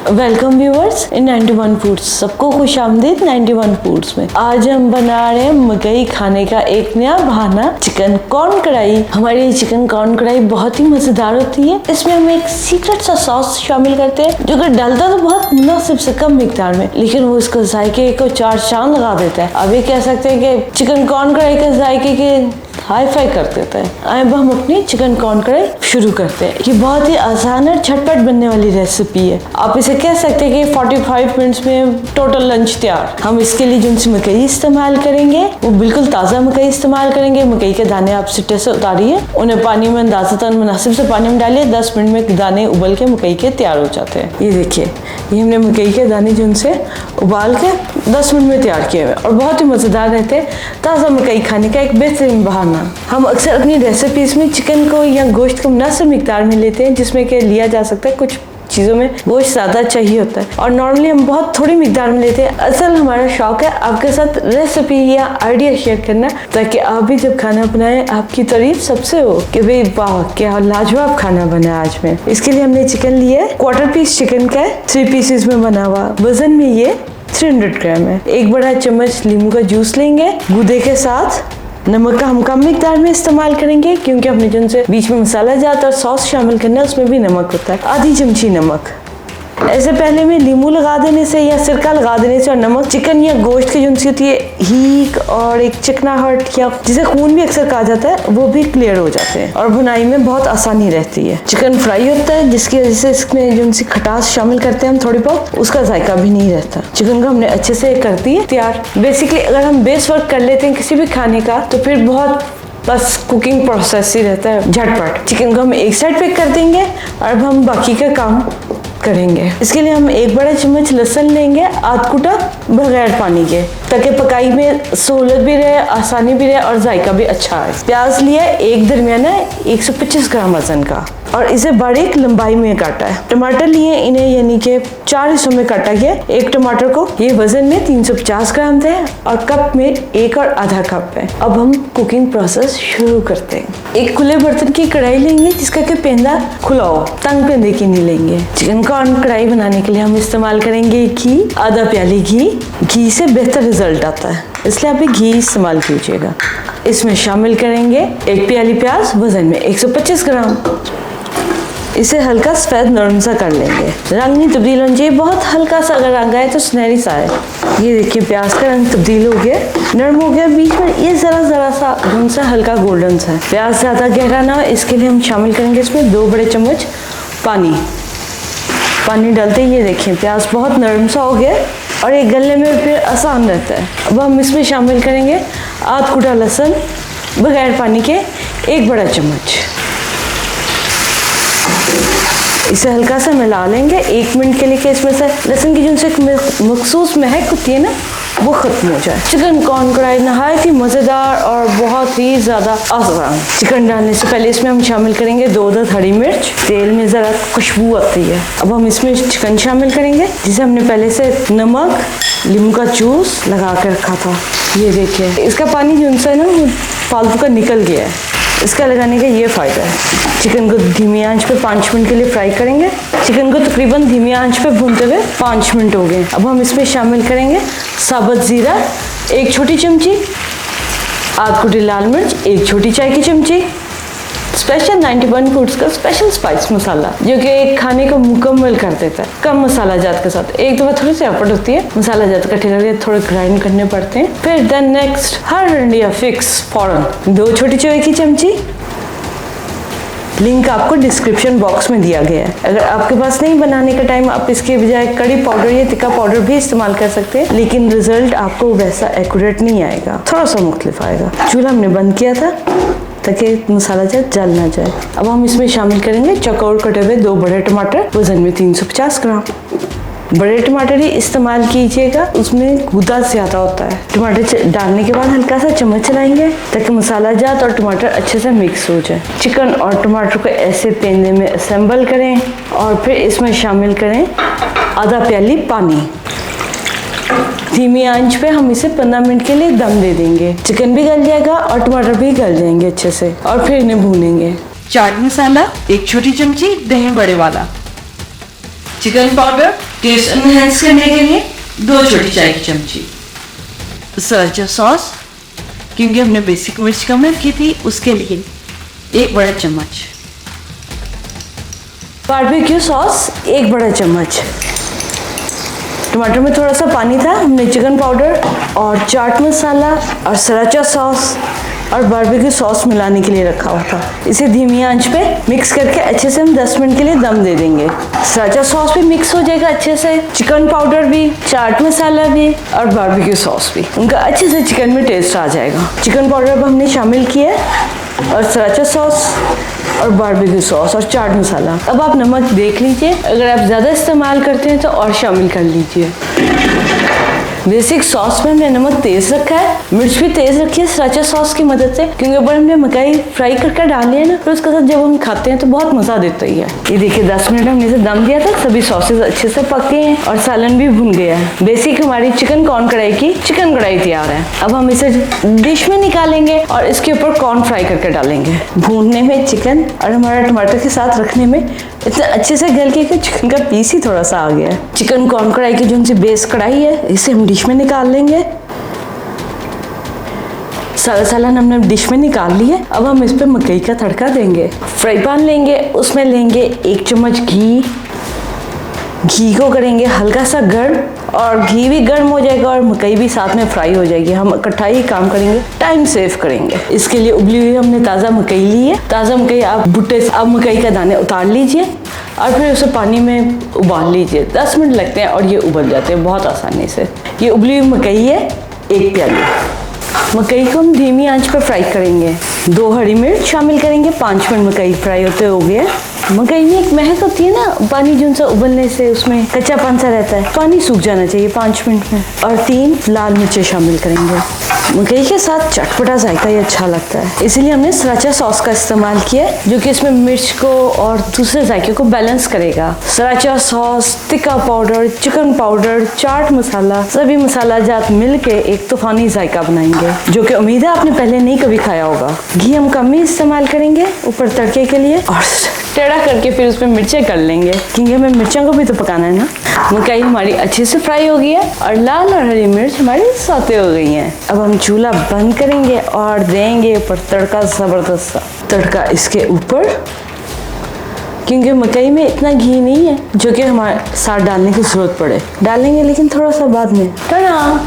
Welcome viewers in 91 foods. सबको खुश आमदीद 91 फूड्स में। आज हम बना रहे हैं मकई खाने का एक नया बहाना, चिकन कॉर्न कढ़ाई। हमारी चिकन कॉर्न कढ़ाई बहुत ही मजेदार होती है। इसमें हम एक सीक्रेट सा सॉस शामिल करते हैं जो कि डालता तो बहुत मुनासिब से कम मिकदार में, लेकिन वो इसको जायके को चार चांद लगा देता है। अभी कह सकते हैं कि चिकन कॉर्न कढ़ाई के जायके के हाई फाई कर देता है। अब हम अपनी चिकन कॉर्न कढ़ाई शुरू करते हैं। ये बहुत ही आसान और झटपट बनने वाली रेसिपी है। आप इसे कह सकते हैं कि 45 मिनट्स में टोटल लंच तैयार। हम इसके लिए जिनसे मकई इस्तेमाल करेंगे वो बिल्कुल ताज़ा मकई इस्तेमाल करेंगे। मकई के दाने आप सिट्टे से उतारिए, उन्हें पानी में अंदाज़तन मुनासिब से पानी में डालिए। 10 मिनट में दाने उबल के मकई के तैयार हो जाते हैं। ये देखिए, ये हमने मकई के दाने जिनसे उबाल के 10 मिनट में तैयार किए हुए और बहुत ही मज़ेदार रहते हैं। ताज़ा मकई खाने का एक बेहतरीन बहाना। हम अक्सर अपनी रेसिपीज में चिकन को या गोश्त को मुनासिब मिकदार में लेते हैं, जिसमें कि लिया जा सकता है कुछ चीज़ों में गोश्त ज़्यादा चाहिए होता है और नॉर्मली हम बहुत थोड़ी मिकदार में लेते हैं। असल हमारा शौक है आपके साथ रेसिपी या आइडिया शेयर करना, ताकि आप भी जब खाना बनाएं आपकी तारीफ सबसे हो कि भाई वाह क्या लाजवाब खाना बना आज में। इसके लिए हमने चिकन लिया है, क्वार्टर पीस चिकन का है, 3 पीसेस में बना हुआ। वजन में ये 300 ग्राम है। 1 बड़ा चम्मच नींबू का जूस लेंगे। गूदे के साथ नमक का हम कम मिकदार में इस्तेमाल करेंगे, क्योंकि अपने जिनसे बीच में मसाला जाता है और सॉस शामिल करना है उसमें भी नमक होता है। आधी चमची नमक। ऐसे पहले में नींबू लगा देने से या सिरका लगा देने से और नमक चिकन या गोश्त की जिनसी होती है हीक और एक चिकनाहट या जिसे खून भी अक्सर कहा जाता है वो भी क्लियर हो जाते हैं और बुनाई में बहुत आसानी रहती है। चिकन फ्राई होता है जिसकी वजह से इसमें जिनसी खटास शामिल करते हैं हम थोड़ी बहुत, उसका जायका भी नहीं रहता। चिकन को हमने अच्छे से कर दी है तैयार। बेसिकली अगर हम बेस वर्क कर लेते हैं किसी भी खाने का तो फिर बहुत बस कुकिंग प्रोसेस ही रहता है झटपट। चिकन को हम एक साइड पे कर देंगे और अब हम बाकी का काम करेंगे। इसके लिए हम 1 बड़ा चम्मच लहसुन लेंगे, आध कुटा बगैर पानी के, ताकि पकाई में सहूलत भी रहे, आसानी भी रहे और जायका भी अच्छा है। प्याज लिया एक दरमियाना 125 ग्राम वजन का और इसे बारीक लंबाई में काटा है। टमाटर लिए, इन्हें यानी कि 4 हिस्सों में काटा गया। एक टमाटर को ये वजन में 350 ग्राम थे और कप में 1 और आधा कप है। अब हम कुकिंग प्रोसेस शुरू करते हैं। एक खुले बर्तन की कढ़ाई लेंगे जिसका कि पेंदा खुला हो, तंग पेंदे की नहीं लेंगे। चिकन कॉर्न कढ़ाई बनाने के लिए हम इस्तेमाल करेंगे घी, आधा प्याली घी। घी से बेहतर रिजल्ट आता है, इसलिए आप घी इस्तेमाल कीजिएगा। इसमें शामिल करेंगे 1 प्याली प्याज वजन में 125 ग्राम। इसे हल्का सफेद नरम सा कर लेंगे। रंग नहीं तब्दील होना चाहिए, बहुत हल्का सा अगर रंग आए तो सुनहरी सा है। ये देखिए प्याज का रंग तब्दील हो गया, नरम हो गया। बीच में ये जरा सा धुन सा हल्का गोल्डन सा है। प्याज ज़्यादा गहरा ना हो इसके लिए हम शामिल करेंगे इसमें 2 बड़े चम्मच पानी। पानी डालते ही ये देखिए प्याज बहुत नरम सा हो गया और ये गलने में फिर आसान रहता है। अब हम इसमें शामिल करेंगे आध कुटा लहसुन बगैर पानी के 1 बड़ा चम्मच। इसे हल्का सा मिला लेंगे 1 मिनट के लिए कि इसमें से लहसुन की जिनसे मखसूस महक होती है ना वो खत्म हो जाए। चिकन कॉर्न कढ़ाई नहायत ही मज़ेदार और बहुत ही ज़्यादा आसान। चिकन डालने से पहले इसमें हम शामिल करेंगे 2 हरी मिर्च। तेल में ज़रा खुशबू आती है। अब हम इसमें चिकन शामिल करेंगे जिसे हमने पहले से नमक नींबू का जूस लगा कर रखा था। ये देखिए इसका पानी जो है ना वो फालतू का निकल गया है। इसका लगाने का ये फ़ायदा है। चिकन को धीमी आंच पे 5 मिनट के लिए फ्राई करेंगे। चिकन को तकरीबन धीमी आंच पे भूनते हुए 5 मिनट हो गए। अब हम इसमें शामिल करेंगे साबुत ज़ीरा 1 छोटी चमची, आध कुटी लाल मिर्च 1 छोटी चाय की चमची, स्पेशल 91 फूड्स का स्पेशल स्पाइस मसाला जो कि खाने को मुकम्मल कर देता है कम मसाला जात के साथ। एक दफ़ा थोड़ी सी एफर्ट होती है, मसाला जात का ठेला थोड़े ग्राइंड करने पड़ते हैं। फिर देन नेक्स्ट हर इंडिया फिक्स फौरन 2 छोटी चाय की चमची। लिंक आपको डिस्क्रिप्शन बॉक्स में दिया गया है। अगर आपके पास नहीं बनाने का टाइम आप इसके बजाय कड़ी पाउडर या टिक्का पाउडर भी इस्तेमाल कर सकते हैं, लेकिन रिजल्ट आपको वैसा एक्यूरेट नहीं आएगा, थोड़ा सा मुख्तलिफ आएगा। चूल्हा हमने बंद किया था ताकि मसाला जल ना जाए। अब हम इसमें शामिल करेंगे चौकोर कटे हुए 2 बड़े टमाटर वजन में 350 ग्राम। बड़े टमाटर ही इस्तेमाल कीजिएगा, उसमें गूदा ज़्यादा होता है। टमाटर डालने के बाद हल्का सा चम्मच चलाएंगे ताकि मसाला जात और टमाटर अच्छे से मिक्स हो जाए। चिकन और टमाटर को ऐसे पेंदे में असेंबल करें और फिर इसमें शामिल करें आधा प्याली पानी। धीमी आंच पे हम इसे 15 मिनट के लिए दम दे देंगे। चिकन भी गल जाएगा और टमाटर भी गल जाएंगे अच्छे से और फिर इन्हें भूनेंगे। चाट मसाला 1 छोटी चमची, दही बड़े वाला, चिकन पाउडर टेस्ट एनहांस करने के लिए 2 छोटी चाय की चमची, सराचा सॉस क्योंकि हमने बेसिक मिर्च कम रखी थी उसके लिए 1 बड़ा चम्मच, बारबेक्यू सॉस 1 बड़ा चम्मच, टमाटर में थोड़ा सा पानी था, हमने चिकन पाउडर और चाट मसाला और सराचा सॉस और बारबेक्यू सॉस मिलाने के लिए रखा हुआ था। इसे धीमी आंच पे मिक्स करके अच्छे से हम 10 मिनट के लिए दम दे देंगे। सराचा सॉस भी मिक्स हो जाएगा अच्छे से, चिकन पाउडर भी, चाट मसाला भी और बारबेक्यू सॉस भी, उनका अच्छे से चिकन में टेस्ट आ जाएगा। चिकन पाउडर अब हमने शामिल किया और सराचा सॉस और बारबेक्यू सॉस और चाट मसाला। अब आप नमक देख लीजिए, अगर आप ज़्यादा इस्तेमाल करते हैं तो और शामिल कर लीजिए। बेसिक सॉस में हमने नमक तेज रखा है, मिर्च भी तेज रखी है सराचा सॉस की मदद से, क्योंकि ऊपर हमने मकई फ्राई करके डाली है ना, फिर उसके साथ जब हम खाते हैं तो बहुत मजा देता ही है। ये देखिए 10 मिनट हमने इसे दम दिया था, सभी सॉसेस अच्छे से पक गए हैं और सालन भी भुन गया है। बेसिक हमारी चिकन कॉर्न कढ़ाई की चिकन कढ़ाई तैयार है। अब हम इसे डिश में निकालेंगे और इसके ऊपर कॉर्न फ्राई करके डालेंगे। भूनने में चिकन और हमारा टमाटर के साथ रखने में इतना अच्छे से गल के चिकन का पीस ही थोड़ा सा आ गया है। चिकन कॉर्न कढ़ाई की जो उनसे बेस कढ़ाई है, इसे हम डिश में निकाल लेंगे। सारा सालन हमने डिश में निकाल ली है। अब हम इस पे मकई का तड़का देंगे। फ्राई पैन लेंगे, उसमें लेंगे 1 चम्मच घी। घी को करेंगे हल्का सा गर्म और घी भी गर्म हो जाएगा और मकई भी साथ में फ्राई हो जाएगी। हम इकट्ठा ही काम करेंगे, टाइम सेव करेंगे। इसके लिए उबली हुई हमने ताज़ा मकई ली है। ताज़ा मकई आप भुट्टे से आप मकई का दाने उतार लीजिए और फिर उसे पानी में उबाल लीजिए। 10 मिनट लगते हैं और ये उबल जाते हैं बहुत आसानी से। ये उबली हुई मकई है 1 प्याली। मकई को हम धीमी आंच पर फ्राई करेंगे। 2 हरी मिर्च शामिल करेंगे। 5 मिनट मकई फ्राई होते हो गए। मकई में एक महक होती है ना, पानी जो सा उबलने से उसमें कच्चापन सा रहता है, पानी सूख जाना चाहिए 5 मिनट में। और 3 लाल मिर्चें शामिल करेंगे। मकई के साथ चटपटा जायका ही अच्छा लगता है, इसीलिए हमने सराचा सॉस का इस्तेमाल किया है, जो कि इसमें मिर्च को और दूसरे जायके को बैलेंस करेगा। Sriracha sauce, tikka powder, chicken powder, chaat masala, सभी मसाला जात मिल के एक तूफानी जायका बनाएंगे, जो कि उम्मीद है आपने पहले नहीं कभी खाया होगा। घी हम कम ही इस्तेमाल करेंगे ऊपर तड़के के लिए और टेढ़ा करके फिर उसमें मिर्चें कर लेंगे, क्योंकि हमें मिर्चों को भी तो पकाना है ना। मकई हमारी अच्छे से फ्राई हो गई है और लाल और हरी मिर्च हमारी सौते हो गई हैं। अब हम चूल्हा बंद करेंगे और देंगे ऊपर तड़का, जबरदस्त तड़का इसके ऊपर, क्योंकि मकई में इतना घी नहीं है जो कि हमारे साथ डालने की जरूरत पड़े। डालेंगे लेकिन थोड़ा सा बाद में। टा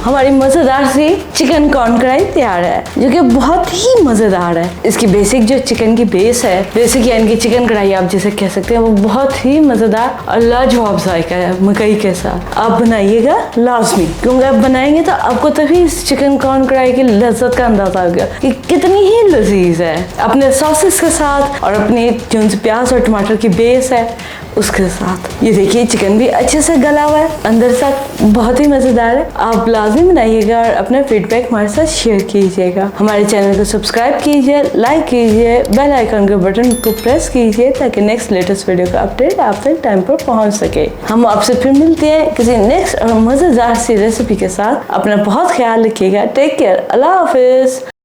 हमारी मज़ेदार सी चिकन कॉर्न कढ़ाई तैयार है, जो कि बहुत ही मज़ेदार है। इसकी बेसिक जो चिकन की बेस है, बेसिक यानी कि चिकन कढ़ाई आप जिसे कह सकते हैं, वो बहुत ही मज़ेदार और लाजवाब जायका है मकई के साथ। आप बनाइएगा लाजमी, क्योंकि आप बनाएंगे तो आपको तभी इस चिकन कॉर्न कढ़ाई की लज्जत का अंदाजा होगा कि कितनी ही लजीज है। अपने सॉसेस के साथ और अपने जो प्याज और टमाटर की बेस है उसके साथ। ये देखिए चिकन भी अच्छे से गला हुआ है अंदर तक, बहुत ही मज़ेदार है। आप लाजमी बनाइएगा और अपना फीडबैक हमारे साथ शेयर कीजिएगा। हमारे चैनल को सब्सक्राइब कीजिए, लाइक कीजिए, बेल आइकन के बटन को प्रेस कीजिए ताकि नेक्स्ट लेटेस्ट वीडियो का अपडेट आप तक टाइम पर पहुंच सके। हम आपसे फिर मिलते हैं किसी नेक्स्ट और मज़ेदार सी रेसिपी के साथ। अपना बहुत ख्याल रखिएगा। Take care. अल्लाह हाफिज़।